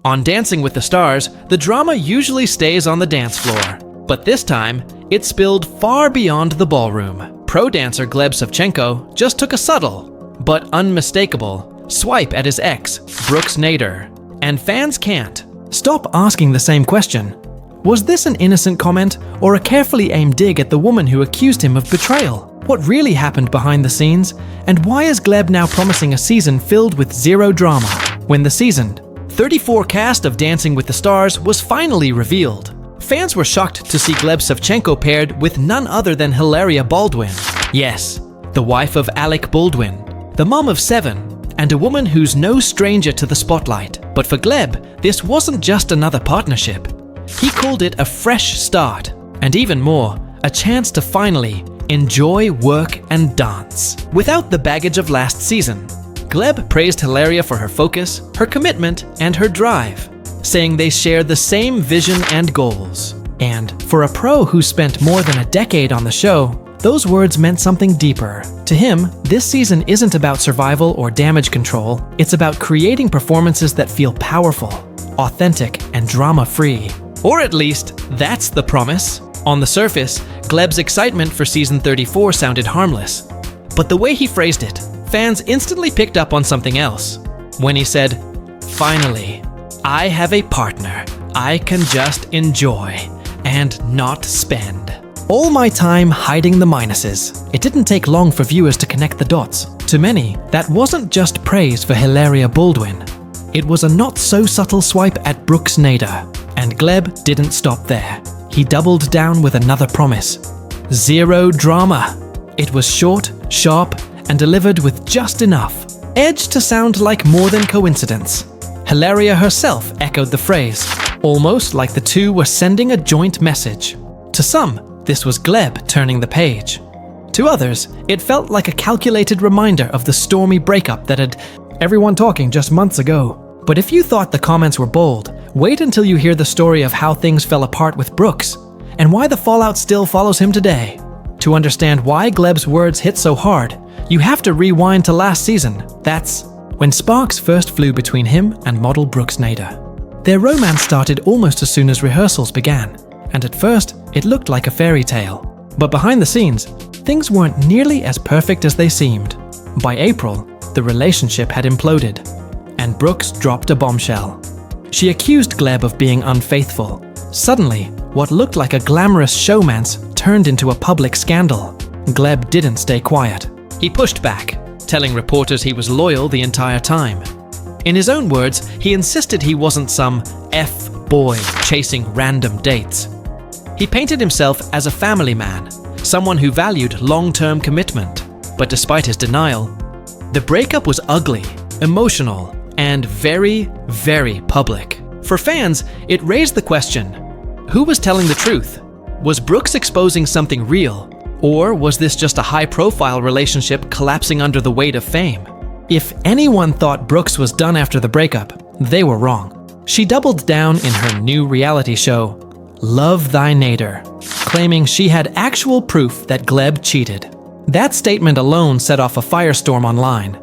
On Dancing with the Stars, the drama usually stays on the dance floor. But this time, it spilled far beyond the ballroom. Pro dancer Gleb Savchenko just took a subtle, but unmistakable, swipe at his ex, Brooks Nader. And fans can't stop asking the same question. Was this an innocent comment or a carefully aimed dig at the woman who accused him of betrayal? What really happened behind the scenes? And why is Gleb now promising a season filled with zero drama when the seasoned 34 cast of Dancing with the Stars was finally revealed? Fans were shocked to see Gleb Savchenko paired with none other than Hilaria Baldwin. Yes, the wife of Alec Baldwin, the mom of 7, and a woman who's no stranger to the spotlight. But for Gleb, this wasn't just another partnership. He called it a fresh start, and even more, a chance to finally enjoy work and dance. Without the baggage of last season, Gleb praised Hilaria for her focus, her commitment, and her drive, saying they share the same vision and goals. And for a pro who spent more than a decade on the show, those words meant something deeper. To him, this season isn't about survival or damage control, it's about creating performances that feel powerful, authentic, and drama-free. Or at least, that's the promise. On the surface, Gleb's excitement for season 34 sounded harmless. But the way he phrased it, fans instantly picked up on something else. When he said, "Finally, I have a partner I can just enjoy and not spend. All my time hiding the minuses." It didn't take long for viewers to connect the dots. To many, that wasn't just praise for Hilaria Baldwin. It was a not-so-subtle swipe at Brooks Nader. And Gleb didn't stop there. He doubled down with another promise. Zero drama. It was short, sharp, and delivered with just enough edge to sound like more than coincidence. Hilaria herself echoed the phrase, almost like the two were sending a joint message. To some, this was Gleb turning the page. To others, it felt like a calculated reminder of the stormy breakup that had everyone talking just months ago. But if you thought the comments were bold, wait until you hear the story of how things fell apart with Brooks, and why the fallout still follows him today. To understand why Gleb's words hit so hard, you have to rewind to last season. That's when sparks first flew between him and model Brooks Nader. Their romance started almost as soon as rehearsals began, and at first, it looked like a fairy tale. But behind the scenes, things weren't nearly as perfect as they seemed. By April, the relationship had imploded, and Brooks dropped a bombshell. She accused Gleb of being unfaithful. Suddenly, what looked like a glamorous showmance turned into a public scandal. Gleb didn't stay quiet. He pushed back, telling reporters he was loyal the entire time. In his own words, he insisted he wasn't some F-boy chasing random dates. He painted himself as a family man, someone who valued long-term commitment. But despite his denial, the breakup was ugly, emotional, and very, very public. For fans, it raised the question, who was telling the truth? Was Brooks exposing something real? Or was this just a high-profile relationship collapsing under the weight of fame? If anyone thought Brooks was done after the breakup, they were wrong. She doubled down in her new reality show, Love Thy Nader, claiming she had actual proof that Gleb cheated. That statement alone set off a firestorm online.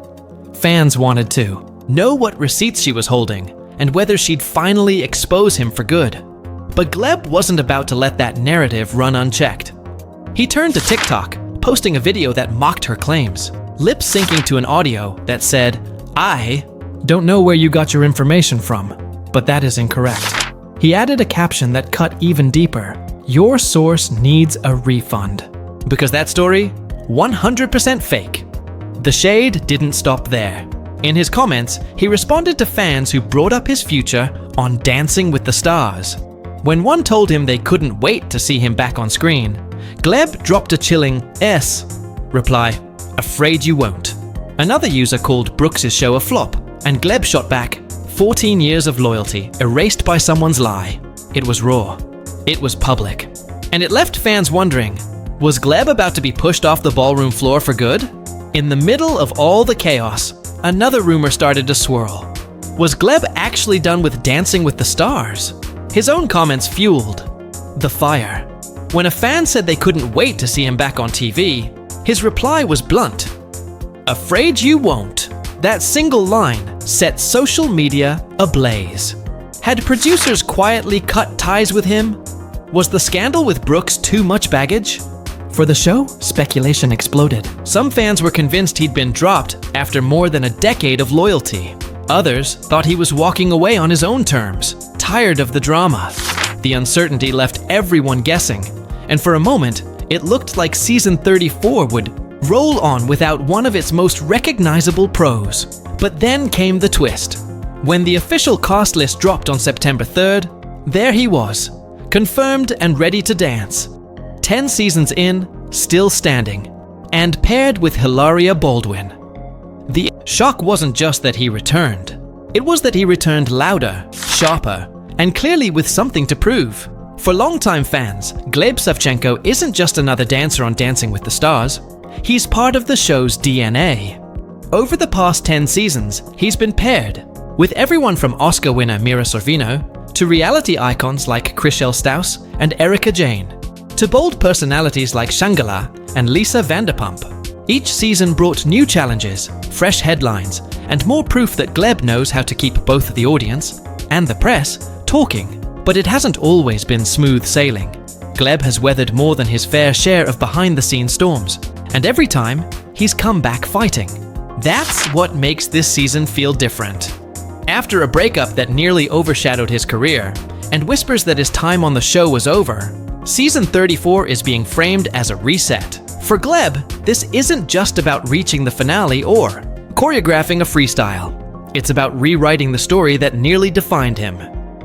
Fans wanted to know what receipts she was holding and whether she'd finally expose him for good. But Gleb wasn't about to let that narrative run unchecked. He turned to TikTok, posting a video that mocked her claims, lip-syncing to an audio that said, "I don't know where you got your information from, but that is incorrect." He added a caption that cut even deeper. "Your source needs a refund." Because that story, 100% fake. The shade didn't stop there. In his comments, he responded to fans who brought up his future on Dancing with the Stars. When one told him they couldn't wait to see him back on screen, Gleb dropped a chilling S reply, "Afraid you won't." Another user called Brooks' show a flop, and Gleb shot back, 14 years of loyalty erased by someone's lie. It was raw. It was public. And it left fans wondering, was Gleb about to be pushed off the ballroom floor for good? In the middle of all the chaos, another rumor started to swirl. Was Gleb actually done with Dancing with the Stars? His own comments fueled the fire. When a fan said they couldn't wait to see him back on TV, his reply was blunt. "Afraid you won't." That single line set social media ablaze. Had producers quietly cut ties with him? Was the scandal with Brooks too much baggage? For the show, speculation exploded. Some fans were convinced he'd been dropped after more than a decade of loyalty. Others thought he was walking away on his own terms, tired of the drama. The uncertainty left everyone guessing, and for a moment, it looked like season 34 would roll on without one of its most recognizable pros. But then came the twist. When the official cast list dropped on September 3rd, there he was, confirmed and ready to dance. 10 seasons in, still standing, and paired with Hilaria Baldwin. The shock wasn't just that he returned. It was that he returned louder, sharper, and clearly with something to prove. For longtime fans, Gleb Savchenko isn't just another dancer on Dancing with the Stars. He's part of the show's DNA. Over the past 10 seasons, he's been paired with everyone from Oscar winner Mira Sorvino to reality icons like Chrishell Stause and Erika Jane, to bold personalities like Shangela and Lisa Vanderpump. Each season brought new challenges, fresh headlines, and more proof that Gleb knows how to keep both the audience and the press talking. But it hasn't always been smooth sailing. Gleb has weathered more than his fair share of behind-the-scenes storms, and every time, he's come back fighting. That's what makes this season feel different. After a breakup that nearly overshadowed his career, and whispers that his time on the show was over, Season 34 is being framed as a reset. For Gleb, this isn't just about reaching the finale or choreographing a freestyle. It's about rewriting the story that nearly defined him.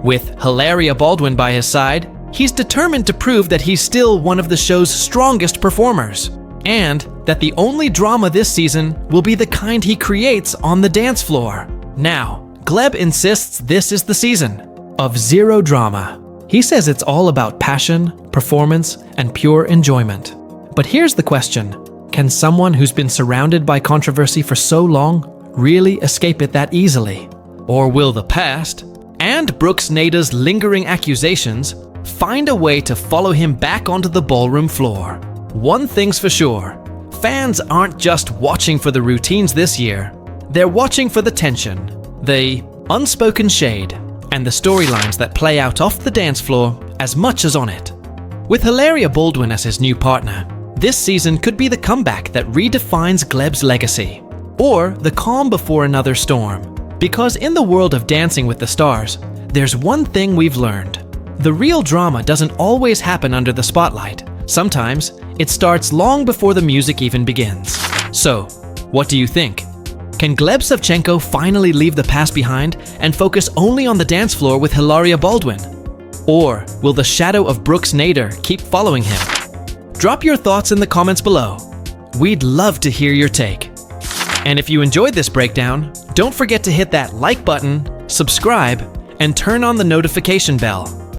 With Hilaria Baldwin by his side, he's determined to prove that he's still one of the show's strongest performers, and that the only drama this season will be the kind he creates on the dance floor. Now, Gleb insists this is the season of zero drama. He says it's all about passion, performance, and pure enjoyment. But here's the question: can someone who's been surrounded by controversy for so long really escape it that easily? Or will the past and Brooks Nader's lingering accusations find a way to follow him back onto the ballroom floor? One thing's for sure, fans aren't just watching for the routines this year. They're watching for the tension, the unspoken shade, and the storylines that play out off the dance floor as much as on it. With Hilaria Baldwin as his new partner, this season could be the comeback that redefines Gleb's legacy, or the calm before another storm. Because in the world of Dancing with the Stars, there's one thing we've learned. The real drama doesn't always happen under the spotlight. Sometimes, it starts long before the music even begins. So, what do you think? Can Gleb Savchenko finally leave the past behind and focus only on the dance floor with Hilaria Baldwin? Or will the shadow of Brooks Nader keep following him? Drop your thoughts in the comments below. We'd love to hear your take. And if you enjoyed this breakdown, don't forget to hit that like button, subscribe, and turn on the notification bell.